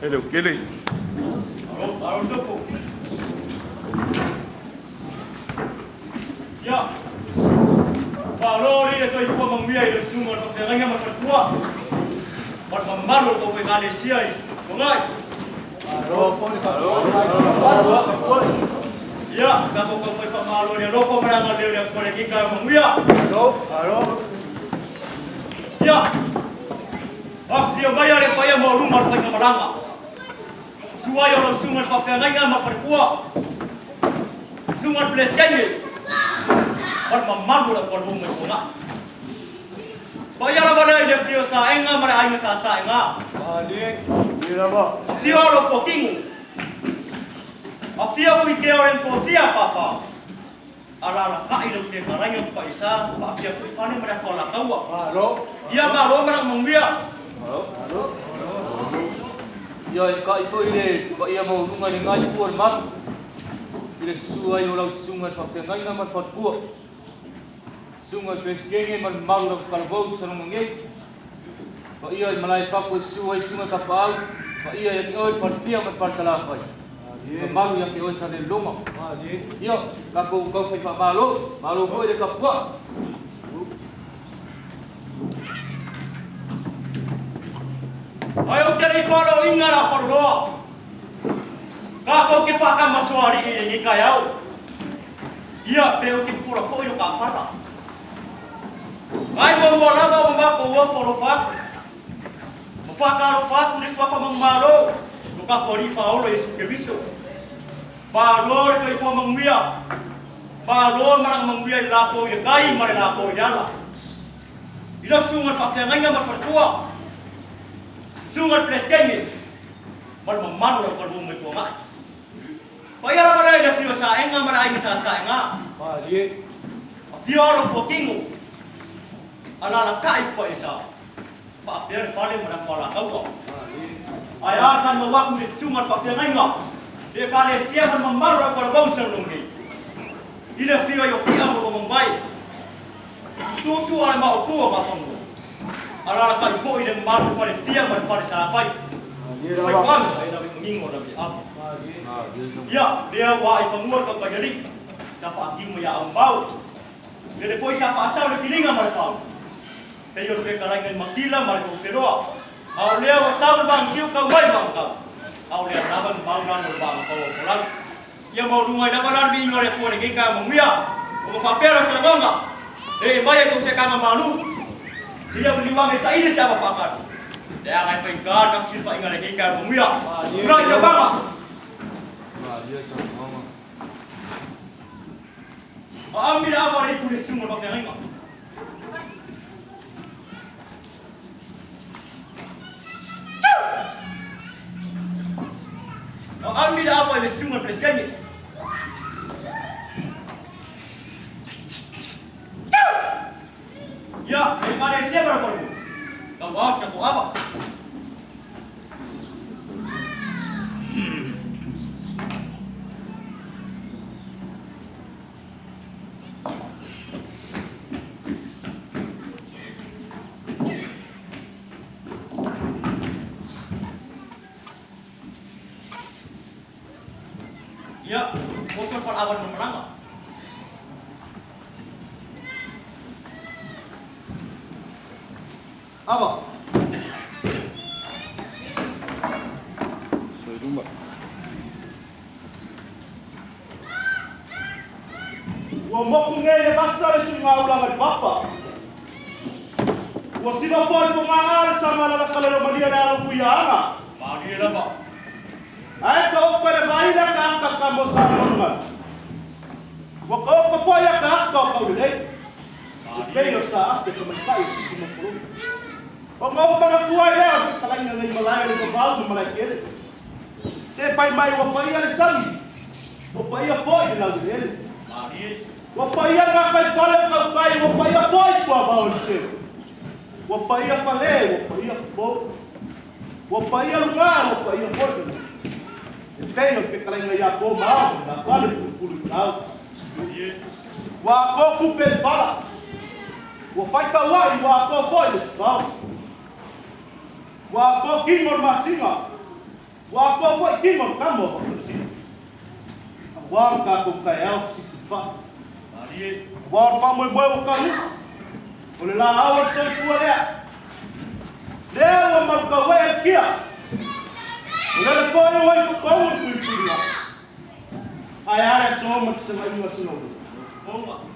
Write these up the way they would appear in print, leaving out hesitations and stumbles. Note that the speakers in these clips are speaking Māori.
Ele o que ele? Ya, kalau ni saya ikut mengiai semua sebenarnya masih kuat. Bermalu kau ke Malaysia, mengai. Ya, kalau kau pergi malu ni, lo kau merang ada yang kau lagi kau mengiai. Ya, asyik bayar yang bayar mau rumah saya melanga. Suai orang sungai sebenarnya masih kuat. Sungai belas jaya. Bermalu kau rumah kau nak. Bayar apa dah dia dia saenga mara ayu saenga. Afia lo fokingu. Afia bu ike orang ko afia papa. Ala kai lo se karanya pa isa, pa afia fu fane mara kola kawa. Ia ba lo mara mengbia. Ya kai fo ile ba ia mau lunga ni ngai puar mat. Ile suai ulang sungai pa ngai na mar fat puar. Sungai peskengi man malu kalbau sarung mengi. Pak iya malai paku suai sungai kapal. Pak iya yang oi partia man partalafai. Malu yang oi sane loma. Iya, kaku kau fai pa malu foi de kapua. Ayo kiri follow ingara follow. Kaku ke fakam masuari ini kayau. Iya, beu ke fura foi o kafara. Ai monggola ba mba ko foro fak. Mufaka ro fak ni swafa mangmalo. Luka kori faulo Yesu Kristo. Balor so ifo mangmia. Balor marang mangmia lapo ye kai mare lapo yala. Ilo sungat fa fenganya mafartua. Sungat preskengi. Mar mamano ro ko mo ko ma. Payara mara ida fio sa enga mara ai sa enga. Fio ro fokingu. Ala kai po isa. Fa per fale mara fala kau. Ayah kan mewaktu di sungai fakir nenga. Dia kali siapa membaru kalau bau serungi. Ila fio yo pia mo membai. Susu ala mau tua masamu. Ala kai fo ida membaru fale sia mar fale safai. Fai kan ai nabi mengingo nabi apa. Ya, dia wa ifamur ka kajari. Safa king mo ya ambau. Dia foi safa asal di pilinga mar fau. Kayo se kalangan makila mar ko feroa. Aulia wasau bang kiu kau mai bang kau. Aulia naban bang bang bang kau pulang. Ia mau rumah dapat arbi ingore ko ni ka menguya. Ko fapera selonga. Bayar ko se kama malu. Dia liwang sa ini siapa fakar. Dia akan fengkar kau sifa ingore ka menguya. Kurang siapa? Dia sama. Ambil apa ni kulit sumur pakai lengkap. Ambil apa ini sumur preskengi. Ya, daripada siapa berapa dulu? Kau bawas kau apa? Ya, bocor for awan memelanga. Apa? Soy rumba. Wa mokungai de basar sunga ulang papa. Wa siba for pumangal sama la kalero madia na kuyanga. Mari lah pak. Ay kau pada bayi dah kakak kamu sama rumah. Wa kau kepoya kakak kau deh. Veio sa afte ko mai ki mo pro. O mo para fuai leo kalai na ngai malai le ko bal no malai kele. Se fai mai o pai ale sami. O pai a foi na dele. O pai a ka kai fale ka kai o pai a foi ko ba o se. O pai a fale o pai a fo. O pai a lugar o pai a foi. Tenho que kalai ngai a ko ma na fale ku ku na. Wa ko ku pe fala. O fai ka wai wa ko foi fala. Wa ko ki mo masinga. Wa ko foi ki mo kamo ko si. Wa ka ko ka el si fa. Wa fa mo mo ka ni. O le la awa so tu le. Le wa ma ka wai kia. O le foi wai ko ko tu tu la. Ai ara so mo se mai mo se no.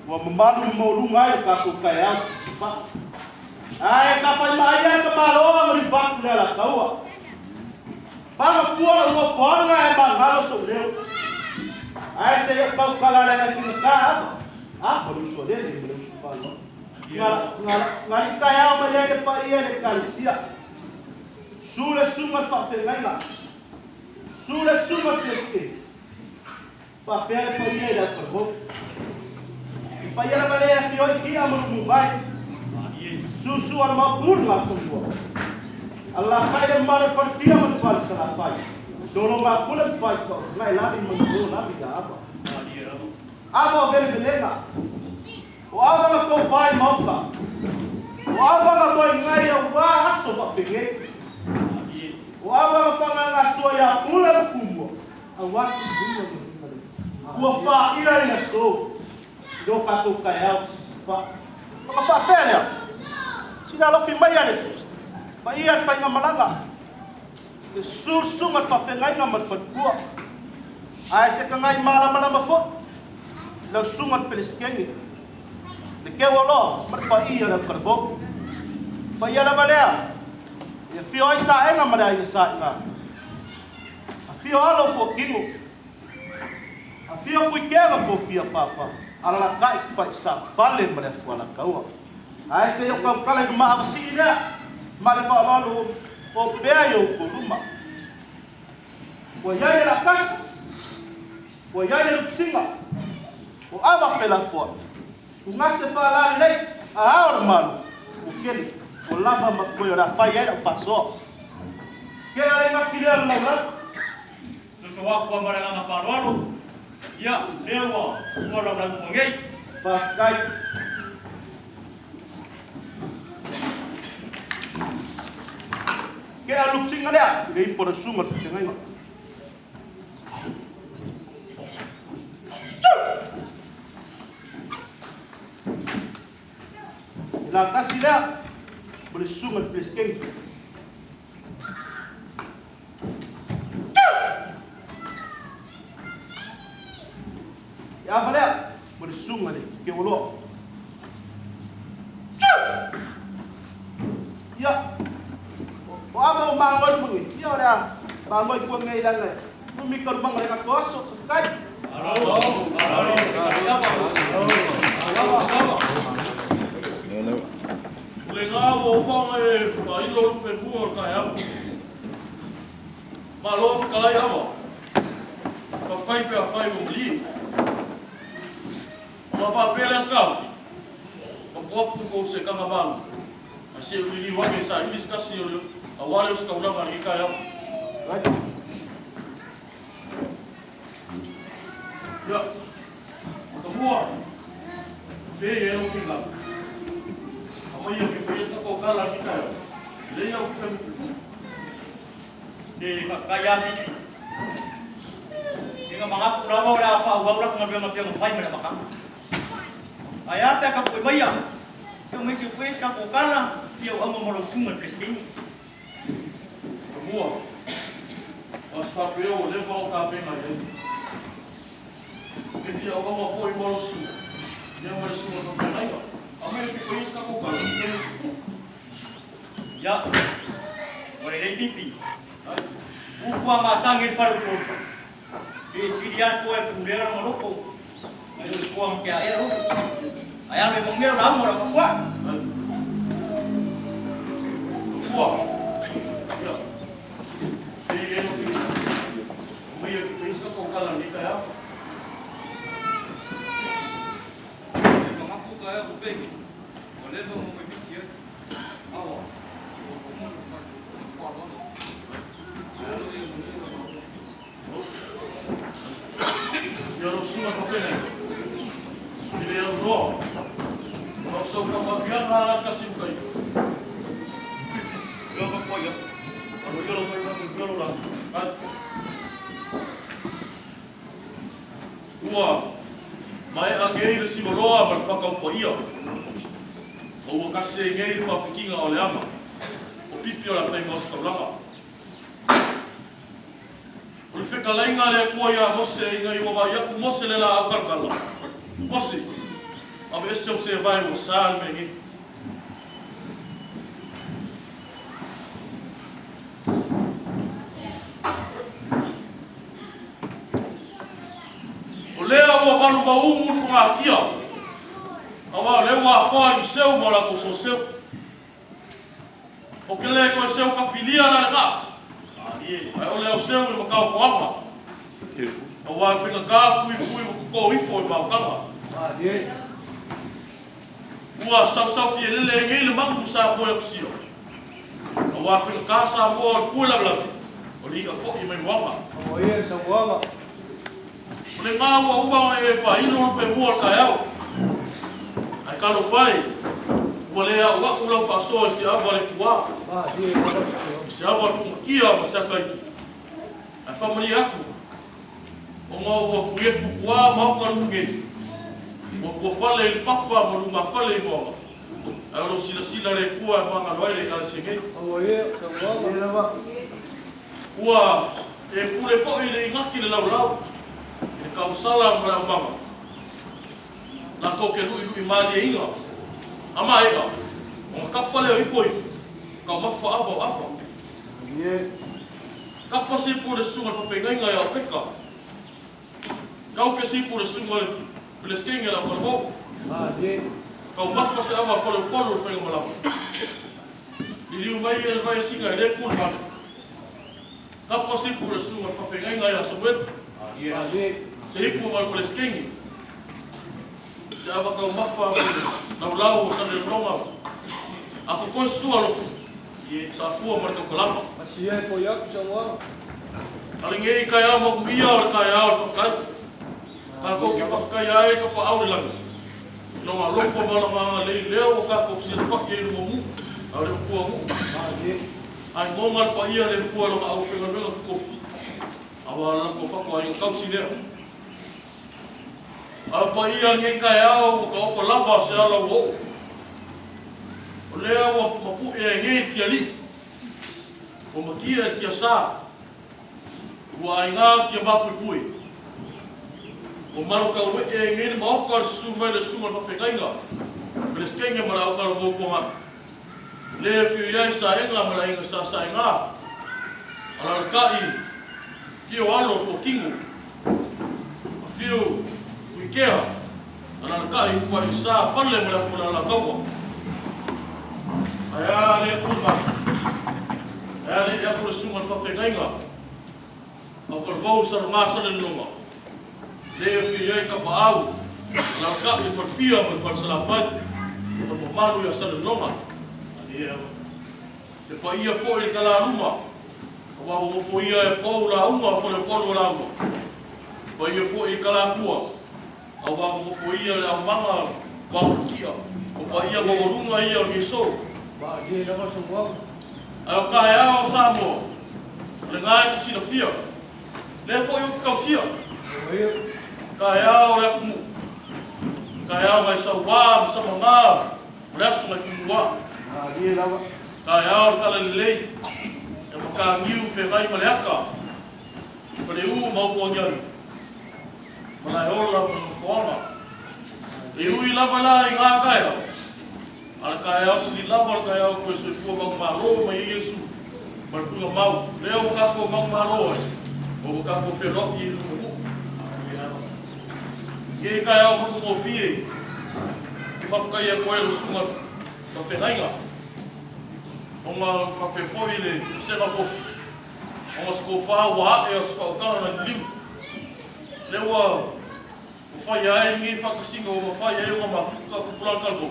Wa mamalu mo lu ngai ka ko ka el si fa. Ai kapal maya ka palo ri bak dela kaua. Para fora no fora é bangalo sobre eu. Ai se eu pau kala na fica. Ah, por isso dele, por isso falo. Ngai kaya ma le pa ia le kalisia. Sule suma fa fenga. Sule suma pleste. Papel pa ia da por. Pa ia ma le fioi ki amru mubai. Susu ar ma kurna kumbo. Allah kai mar par dia man fal sala pai. Dono ma kulat pai ko. Ngai la din man do na bi da apa. Aba vel belega. O aba ko pai mauka. O aba ko ngai wa aso ba pege. O aba fa nga so ya kulat kumbo. Awa ku bu. O fa ira ina so. Do ka to kaya fa. Ka fa pele. Sina lo fi mai ale. Mai ia fai nga malanga. Ke susu ngat fa fengai nga mat fatua. Ai se ka ngai mala mala mafo. La sungat peleskengi. De ke wolo mar pa ia la karvo. Pa ia la balea. E fi oi sa nga mala ia sa nga. A fi alo fo kingo. A fi o kuikela ko fi papa. Ala la kai pa sa falen mala fuala kaua. Ai se yo ka kala ma avsina. Male fa lalo o peio ko luma. O yai la kas. O yai la singa. O aba fela fo. O ngase fa la nei a aor malu. O kele o lava ma ko ra fa yai la fa so. Ke ale ma kile la la. No wa ko mara nga pa lalo. Ya, lewa, ko la la ko ngai. Pa kai. Que a lupsinga lea, dei por suma se ngai no. La casi lea, por suma plesken. Ya valea, por suma de que volou. Ya. Aba mangol mo ni. Yo ra. Mangol ko ngai lang eh. Bumikor bang ka koso kai. Aro. Legal, o bom é aí logo pergunta o cara. Malo fica lá e amo. Para ficar em pé a fai um li. Uma papel as calfi. Um pouco com você cavalo. Mas se eu lhe digo que sai discussão, awale os kauna marika ya. Ya. Semua. Veio no final. Amanhã que fez essa coca lá de cara. Leia o que fez. De kaya ni. Tinga mga kurama wala fa wala ko ngabe ngabe fai mera maka. Ayata ka ko baya. Yung may face ka ko kana, yung ang mga sungan presting. Semua. Os papel leva o cabelo aí. Que dia alguma foi embora o sul. Não vai sul no cabelo. Amanhã que fez essa coca. Ya. Ore dei pipi. Ukwa masangin farukon. Di sirian ko ay pundera maloko. Ayo ko ang kaya ero. Ayah me mongero na mo ra ko kwa. Tua. Ya. Feye no fica. Como ia que fez com o cara ali, cara? Mamaku kaya ko big. Whatever mo may bigyan. Awa. Mo no sa falo. Eu não sou uma pena. Ele é o nó. Não sou uma piada, acho que assim foi. Eu não apoio. Eu não lá. Ua, mai angei si roa mar whakau po ia. O kase ngei whawhikinga o le ama. O pipi o la whai ngos kauranga. O le whekalainga le kua ia hose inga iwa mai aku mose le la au karkala. Mose. Awe ese o se vai o sāl me ngi. O lea ua wanu maungu whunga kia. Awa lewa apoa i seu mo la ko so seu. O ke le ko seu ka filia na ka. Ai o leo seu i makao koanga. Awa whenga ka fui o kuko ifo i maukanga. Ua sau fie lele ngei le mangu sa poe afsio. Awa whenga ka sa mua o kua lablaki. O li a fo i mai wanga. O ia sa wanga. O le ngā ua e whailo pe mua kai au. Ai kalo whai. Ua lea ua ulau whasoa si awa le kua. Si awa le whumakia ma sa kaiki. Ai whamari aku. O ngā ua kuefu kua mauka lunge. Ua kua whale i papa ma lunga whale i moa. Ai oro sila re kua e manga loere i kare sengei. O ia sa wanga. Ua e pule fo i le ingaki le lau. E kausala ma lau mama. La kau ke lui mali e inga. Ama ega. O kapa leo i poi. Kau mafa apa. Kapa si pule sunga whawhengainga e au peka. Kau ke si pule sunga le skenga la kalmo. Kau mafa se awa whale polo whenga malawa. I riu mai e vai singa e le kule mana. Kapa si pule sunga whawhengainga e a Samuel. Se hipu mai ko le skengi. Se awa kau mafa lau lau o sane ronga. Ako koe sua lofu. Sa fua mai kau kalama. Asia ko yak sa wanga. Alingei kai a makumia o le kai a o whawkai. Ka kou ke whawkai ai ka pa au le langa. No ma lofo malanga lei leo o ka kou fisi le whaki e lungo mu. Au le kua mu. Ai ngonga pa ia le kua longa au whenga kofi. Awa lako whako ai kausi leo. Au pa ia nge kai au ka oko lava se ala uo. O lea ua mapu e nge kia li. O makia e kia sa. Ua ai ngā kia mapui pui. O maru ka ue e nge ni maoka le sunga le sunga le whawhengainga. Le skenga mara au karo vaukonga. Le whiu iai sa enga mara inga sa ngā. Ala le kai. Fio alo fo kingu. Fio wikea. Ana le kai kua i sa whale mara fula la kaua. Aia le kulma. Aia le ea kule sunga le whawhengainga. Au kar vau sa ngā sa le lunga. Le whiu iai kapa au. Ana le kai i wharfia ma le wharsala whai. Tamo manu ia sa le lunga. Te pa ia fo i kala ruma. Wa o fo ia e pou la uma fo le polo la uma. Pa ia fo i kala kua. Wa o fo ia le manga wa kia. O pa ia mo runga ia o Yesu. Ba dia na sa wanga. Ai ka ia o Samo. Le ngai ka sina fia. Le fo i ka sia. O ia Ka ia o le kumu. Ka ia mai sa wa sa mama. Brasu mai kumwa. ba dia na Ka ia o kala lei. Ka ngiu fe vai maleaka. Fale u mau ko ngiu. Mana ola mo forma. E u i lava la i ngā kaia. Ala kaia o sili lava ala kaia o koe soi fua mau maro mai Yesu. Marpunga mau. Leo kako mau maro ai. O kako fe roki i lumu. Ye kaia o kako mo fie. Ke whawhakai e koe lo sunga ka whengainga. O ngā whapewhoi le sema kofi. O ngā sko whāua e as whaukanga na liu. Lewa, o whai ae ngi whakasinga o whai ae o ngā mawhuka kupulan kalko.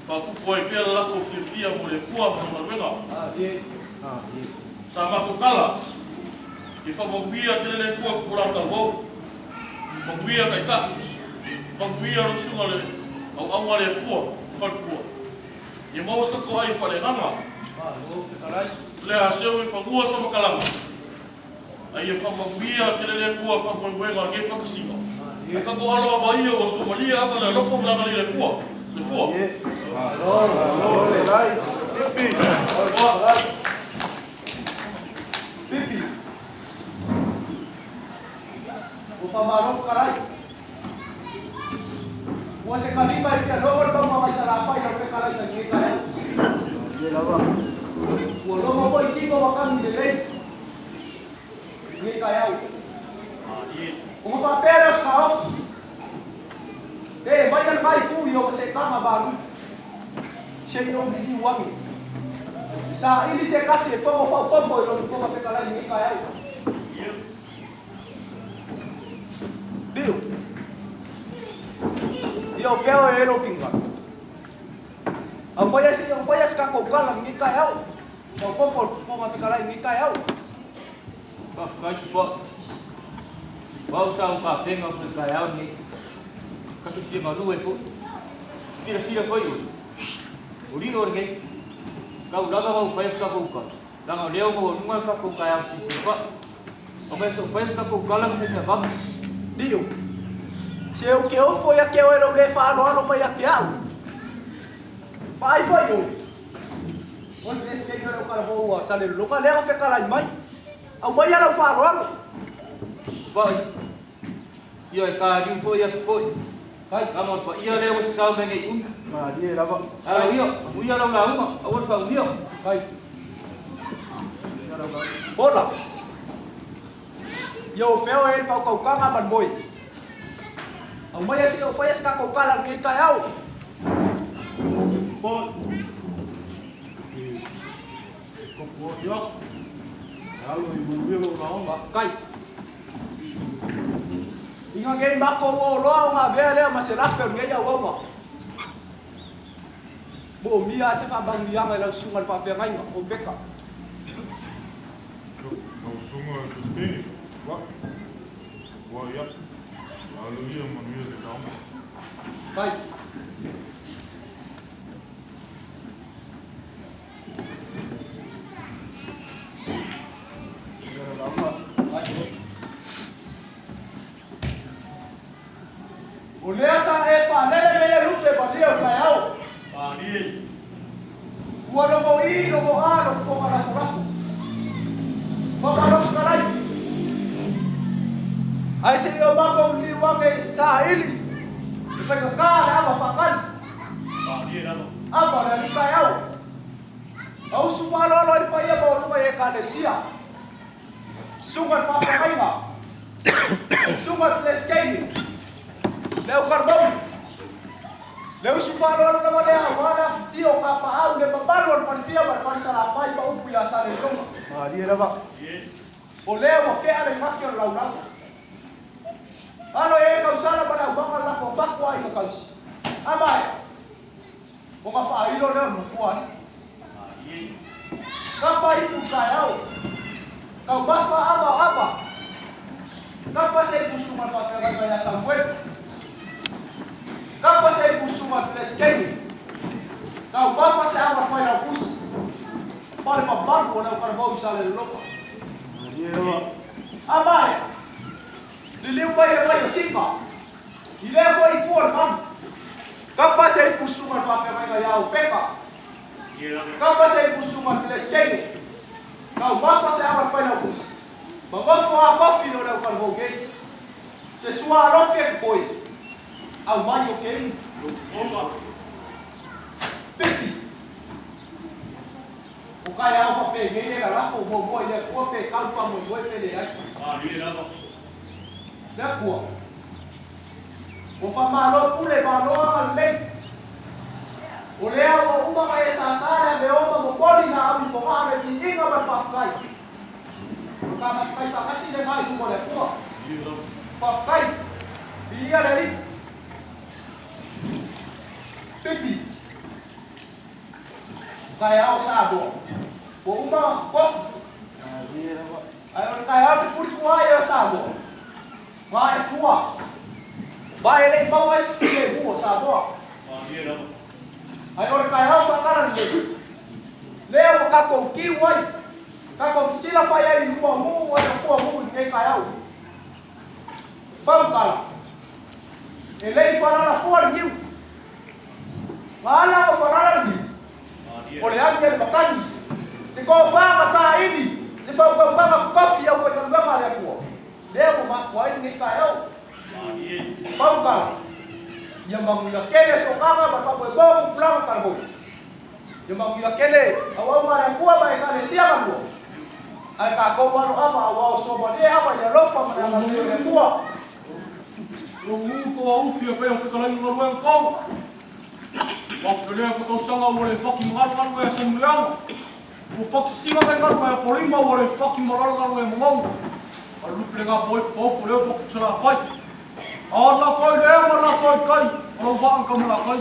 Whakupu ai pēra lako whiwhia mo le kua mo na wenga. Sa mako kala, i whamawia te le kua kupulan kalko. Mawia kai ka. Mawia ro sunga le au awa le kua, whalkua. I mauska ko ai whare nganga. Le a seo i whangua sa makalanga. Ai e whamawia te le kua whamawenga ke whakasinga. E ka ko aloa mai o Somalia aka le lofo mlanga le kua. Se fua. Pipi. O pamarok karai. O se kalima e fia logo ba ma sarapa i o karai ta ke karai. O logo foi tipo bacana de lei. Ni kaiau. O fa pera sa. Vai al mai ku yo se kama baru. Se yo ni wami. Sa ili se kasi fo fo pompo lo ko ka kala ni kaya. Dio. Yo veo elo pinga. Ang boya si yung boya ska ko kala ni kaya. Fo pompo ko ka kala ni kaya. Ba kai po. Ba usang ka penga ko kaya ni. Kasi siya maluwe po. Sira po yun. Uri orge. Kau laga mau festa ko ka. Langa leo mo nunga ka ko kaya si pa. O meso festa ko kala sa ka ba. Dio. Se o que eu foi a que eu era o que falou no meio aqui ao. Pai foi eu. Onde esse que eu quero vou a salir lugar leva ficar lá em mãe. Ao mãe ela falou. Pai. Ia ka ri foi a foi. Kai kamu fa ia leo sa me ngai Dia lava. Ala ia, ia lo la uma, awal fa dia. Kai. Bola. Yo feo ele fa kau kanga ban boy. Ang maya si fa yes ka kau kala ngi kayau. Bol. Ko yo. Lalu ibu ibu mau Ba kai. Inga game bako wo lo nga vele masirap per ngi ya wo ma. Bo mia se fa bang yang la sungal fa fe ngai o beka. Kau sungai tu sendiri, wah, wah ya, lalu dia manusia di dalam. Kai. Olha essa efa, nele lupe balia o caiau. Pari. O lo mo i lo mo a lo fo para rafu. Fo para lo carai. Ai se eu bago li wange sa ili. E fa ka ama fakan. Pari namo. Apa na li caiau. Au su pa lo i pa ia mo lo e kalesia. Sungat pa pa kainga. Sungat leskei. Leo carbon. Leo supalo na wala tio kapa au le papalo par tio par sala fai pa upu ya sale roma. Dia lava. O leo ke ale makio laura. Ano e ka usala para banga la ko fakwa i ka usi. Amai. O ka fa ilo le no fuani. Kapa itu kayau. Kau bafa apa. Kapa se kusuma pa ka ya Samuel. Kapa sa kusuma pleskei. Kau bafa sa ama fai na kus. Pare pa barco na karbo isale lopa. Amai. Liliu bai simpa. Ile foi por man. Kapa sa kusuma pa ka ya peka. Kapa sa kusuma pleskei. Kau bafa sa ama fai na kus. Bangofo a coffee na karbo gay. Se sua rofe boy. Ao mai o quem? Pipi. O cara alfa peguei ele lá com o vovô ele é cor pecado para muito boi ele aí. Pari namo. Né cor. O famalo pule valor além. O lea o uma mai sasara me o mo poli na au mo ngare ki inga ba pakai. Ka pakai pa kasi le mai ko le ko. Pakai. Biya le. Pipi. Kaya o sabo. O uma ko. Ai kaya o puri ko ai o sabo. Mai fua. Vai le mau ai se o sabo. Ai ora kai hau whakaran le. Leo ka kou ki wai. Ka kou sila whai ai lua mu wai a kua mu i kai hau. Paukara. E lei wharara fuar niu. Maana o wharara ni. O le angi e makani. Se kou whama sa ini. Se pau whama kofi au kai kalunga le kua. Leo ma whai ni kai hau. Paukara. Yang mangula kene sokanga ba pa bo pulang karbo. Yang mangula kene awau mara kuwa ba kane sia mo. Ai ka ko wano ama awau so ba de ama ya lofa mana ma le kuwa. Lo mu ko au fia pe o fekala ni ngoro en kom. Wa fele fo ko sanga mo le fucking mal mal we sen mulang. O fok sima ba ngal ba polimba mo le fucking moral ngal we mo. Alu plenga boy po po le po tsara fight. Allah koi le mala koi kai o va ka mala kai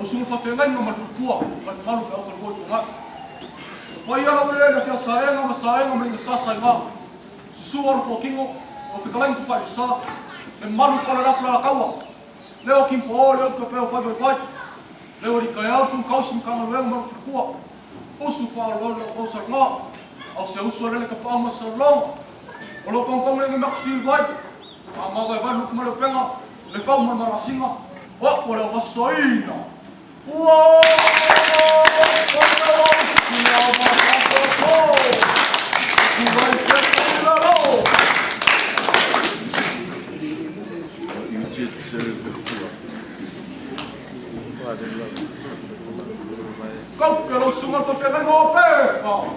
o su fa fenga no mal tua mal mal o ka koi nga pai ala le na fia saenga ma saenga me sa sa nga su or fucking o fi kala ku pa sa e mal ko la la kawa le o kim po le o ko pe o fa vai le o ri kai au su ka sim ka le mal tua o su fa lo o sa nga o se uso le ka pa ma sa long o lo kon kon le maxi vai ama vai vai no penga le fa uma marasinga o por eu faço soina uau kau quero sunga fa pega no pega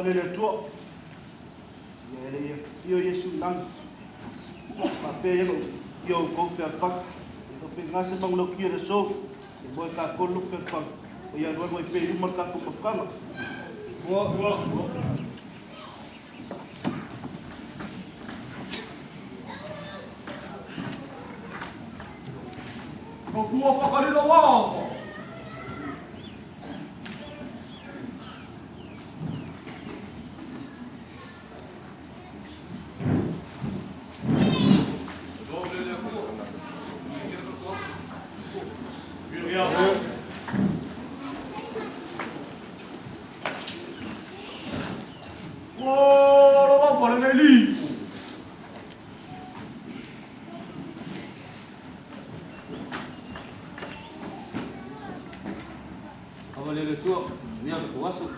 le tua ya le yo yesu lang pa pe yo ko fe fa to pe ngase bang lo ki re so boy ka ko lu fe fa o ya do mo pe mo ka ko fa ma wo Ko kua whakariro wāko. Kavalele tua, via kuasu.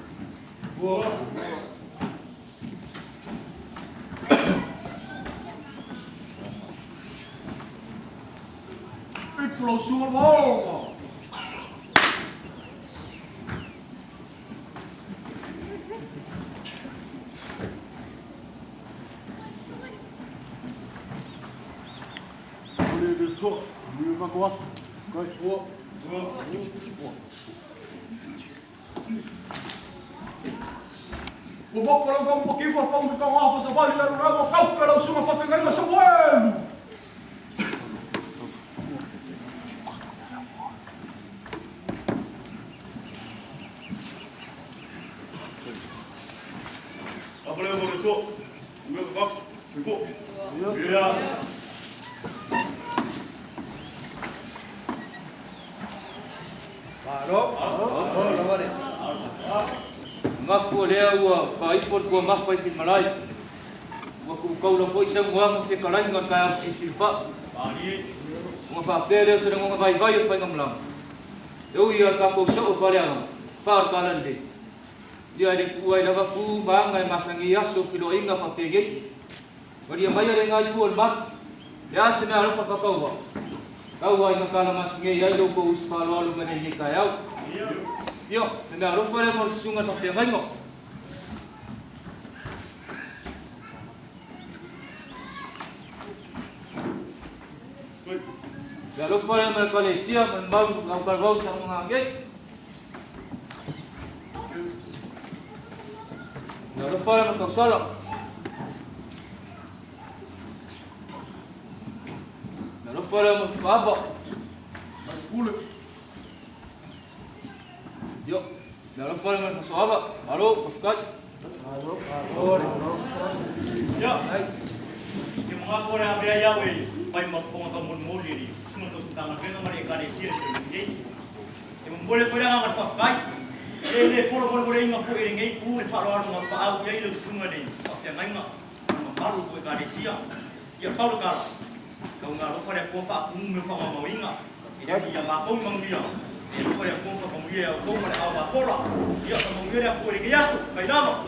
Iplo sua wāko. O vou colocar um pouquinho para fome com a alfa, só vai ligar o rago, o carro que ela suma para pegar no seu bueno. Agora eu vou no tour. O meu box, se for. Ngaku lea ua paipor kua mawhai ki malai. Ua ku kaula po isa muanga te kalai ngan kaya si silfa. Ua whapere sa ngonga vai vai o whai ngamlang. Eu ia kako sa o whareanga. Whar kalande. Ia re kuai lava ku maanga e masangi aso pilo inga whapege. Waria mai are ngai kuan mat. Ia se mea rofa kakaua. Kaua inga kala masangi ai loko uswalo alu ngane ni kayau. Yo, na rofa le mo sunga ta te ngai ngo. Ya rofa le mo Malaysia man mau ngau karvau sa mga gay. Ya rofa le mo sala. Ya rofa le mo baba. Pule. Yo, dalam forum dengan sahabat. Halo, Ustaz. Ya, que mga ko na biaya we, pai mafonga ka mun muli ri. Sumunod sa tangan kaya naman ikari kiri sa hindi. E mun boleh ko na ngamar faskai. Ele foro mo mo inga fo iri ngai ku fa ro mo pa au ye lu sunga ni. Afia ngai ma. Maru ko ikari sia. Ya tau kala. Kau ngaro fa re ko fa ku me fa ma inga. Ia dia ma ko mang dia. Ele foi a conta com mulher, o como a alma fora. E a mulher a por isso, vai lá.